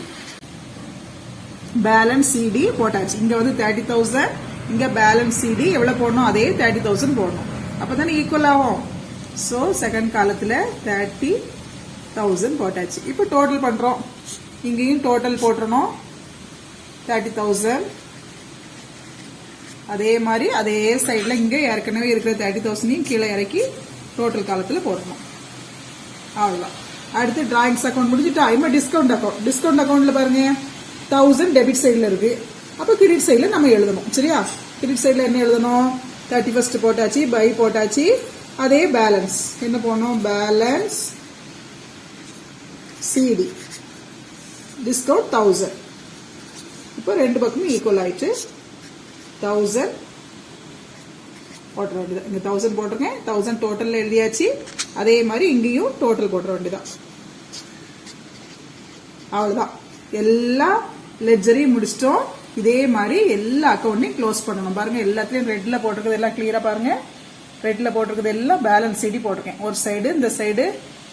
balance CD போட்டாச்சு. இங்க வந்து 30,000, இங்க பேலன்ஸ் சிடி எவ்வளவு போடணும், அதே 30,000 போடணும். அப்பதானே ஈக்குவல் ஆகும். சோ செகண்ட் காலத்துல 30,000 போட்டாச்சு. இப்ப டோட்டல் பண்றோம், இங்கேயும் டோட்டல் போட்டுறணும் 30,000. அதே மாதிரி அதே சைட்ல இங்க ஏற்கனவே இருக்கிற 30,000 கீழே இறக்கி டோட்டல் காலத்துல போடணும். அவ்வளவுதான். அடுத்து டிராயிங்ஸ் அக்கௌண்ட் முடிச்சுட்டா இப்ப டிஸ்கவுண்ட் அக்கௌண்ட். டிஸ்கவுண்ட் அக்கௌண்ட்ல பாருங்க 1000 டெபிட் சைட்ல இருக்கு, அப்ப கிரெடிட் சைட்ல நம்ம எழுதணும். சரியா, கிரெடிட் சைட்ல என்ன எழுதணும், 31st போட்டாச்சு, பை போட்டாச்சு, அதே பேலன்ஸ் என்ன போடணும், பேலன்ஸ் சிடி டிஸ்கவுண்ட் 1000. இப்போ ரெண்டு பக்கமும் ஈக்குவல் ஆயிடுச்சு. 1000 போட்டுற வேண்டியதான். இங்க 1000 போட்டிருக்கேன், 1000 டோட்டல் எழுதியாச்சு. அதே மாதிரி இங்கேயும் டோட்டல் போட்டுற வேண்டியதான். அவ்வளவுதான், எல்லா லெட்ஜரையும் முடிச்சிட்டோம். இதே மாதிரி எல்லா அக்கௌண்ட்டையும் க்ளோஸ் பண்ணணும். பாருங்க எல்லாத்துலயும் ரெட்ல போட்டிருக்கிறது எல்லாம் கிளியரா பாருங்க. ரெட்ல போட்டிருக்கிறது எல்லாம் பேலன்ஸ் சிடி போட்டிருக்கேன். ஒரு சைடு இந்த சைடு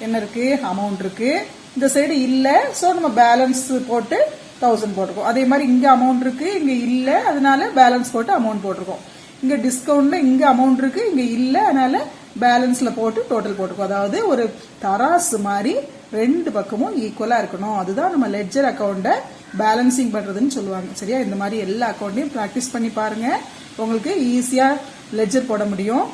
என்ன இருக்கு, அமௌண்ட் இருக்கு. இந்த சைடு இல்ல, சோ நம்ம பேலன்ஸ் போட்டு 1000 போட்டிருக்கோம். அதே மாதிரி இங்க அமௌண்ட் இருக்கு, இங்க இல்ல, அதனால பேலன்ஸ் போட்டு அமௌண்ட் போட்டிருக்கோம். இங்க டிஸ்கவுண்ட்ல இங்க அமௌண்ட் இருக்கு, இங்க இல்ல, அதனால பேலன்ஸ்ல போட்டு டோட்டல் போட்டிருக்கோம். அதாவது ஒரு தராசு மாதிரி ரெண்டு பக்கமும் ஈக்குவலா இருக்கணும். அதுதான் நம்ம லெட்ஜர் அக்கௌண்ட்டை பேலன்சிங் பண்றதுன்னு சொல்லுவாங்க. சரியா, இந்த மாதிரி எல்லா அக்கௌண்ட்டையும் பிராக்டிஸ் பண்ணி பாருங்க, உங்களுக்கு ஈஸியா லெட்ஜர் போட முடியும்.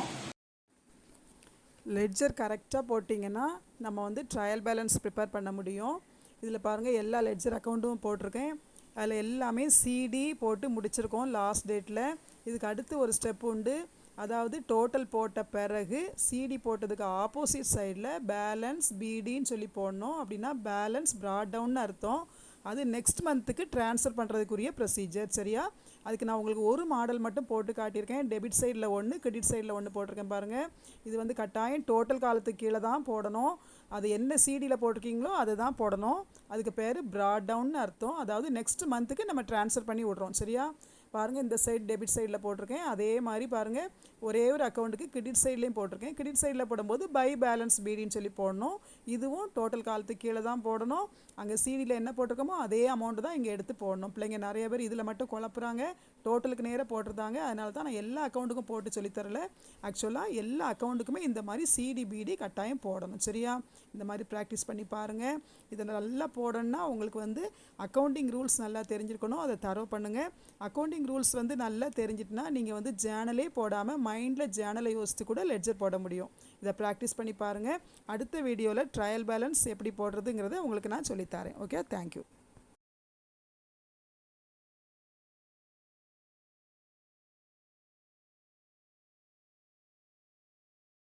லெட்ஜர் கரெக்டாக போட்டிங்கன்னா நம்ம வந்து ட்ரையல் பேலன்ஸ் ப்ரிப்பேர் பண்ண முடியும். இதில் பாருங்கள் எல்லா லெட்ஜர் அக்கௌண்ட்டும் போட்டிருக்கேன். அதில் எல்லாமே சிடி போட்டு முடிச்சிருக்கோம் லாஸ்ட் டேட்டில். இதுக்கு அடுத்து ஒரு ஸ்டெப் உண்டு. அதாவது டோட்டல் போட்ட பிறகு சிடி போட்டதுக்கு ஆப்போசிட் சைடில் பேலன்ஸ் பிடின்னு சொல்லி போடணும். அப்படின்னா பேலன்ஸ் ப்ராட் டவுன்னு அர்த்தம். அது நெக்ஸ்ட் மந்த்துக்கு ட்ரான்ஸ்ஃபர் பண்ணுறதுக்குரிய ப்ரொசீஜர். சரியா, அதுக்கு நான் உங்களுக்கு ஒரு மாடல் மட்டும் போட்டு காட்டியிருக்கேன். டெபிட் சைடில் ஒன்று, கிரெடிட் சைடில் ஒன்று போட்டிருக்கேன் பாருங்கள். இது வந்து கட்டாயம் டோட்டல் காலத்துக்கு கீழே தான் போடணும். அது என்ன சிடியில் போட்டிருக்கீங்களோ அதை தான் போடணும். அதுக்கு பேர் ப்ராட் டவுன்னு அர்த்தம். அதாவது நெக்ஸ்ட் மந்த்துக்கு நம்ம ட்ரான்ஸ்ஃபர் பண்ணி விட்றோம். சரியா, பாருங்கள் இந்த சைடு டெபிட் சைடில் போட்டிருக்கேன். அதே மாதிரி பாருங்கள் ஒரே ஒரு அக்கௌண்ட்டுக்கு கிரெடிட் சைட்லேயும் போட்டிருக்கேன். கிரெடிட் சைடில் போடும்போது பை பேலன்ஸ் பிடின்னு சொல்லி போடணும். இதுவும் டோட்டல் காலத்துக்கு கீழே தான் போடணும். அங்கே சிடியில் என்ன போட்டிருக்கோமோ அதே அமௌண்ட் தான் இங்கே எடுத்து போடணும். பிள்ளைங்க நிறைய பேர் இதில் மட்டும் குழப்புறாங்க. டோட்டலுக்கு நேராக போட்டிருந்தாங்க. அதனால தான் நான் எல்லா அக்கௌண்ட்டுக்கும் போட்டு சொல்லித்தரல. ஆக்சுவலாக எல்லா அக்கௌண்ட்டுக்குமே இந்த மாதிரி சிடிபிடி கட்டாயம் போடணும். சரியா? இந்த மாதிரி ப்ராக்டிஸ் பண்ணி பாருங்கள். இதை நல்லா போடணுன்னா உங்களுக்கு வந்து அக்கௌண்டிங் ரூல்ஸ் நல்லா தெரிஞ்சிருக்கணும். அதை தரவு பண்ணுங்கள். அக்கௌண்டிங் ரூல்ஸ் வந்து நல்லா தெரிஞ்சிட்டுனா நீங்கள் வந்து ஜேர்னலே போடாமல் மைண்டில் ஜேர்னலை யோசித்து கூட லெட்ஜர் போட முடியும். இதை ப்ராக்டிஸ் பண்ணி பாருங்கள். அடுத்த வீடியோவில் ட்ரையல் பேலன்ஸ் எப்படி போடுறதுங்கிறத உங்களுக்கு நான் சொல்லித்தரேன். Okay, thank you.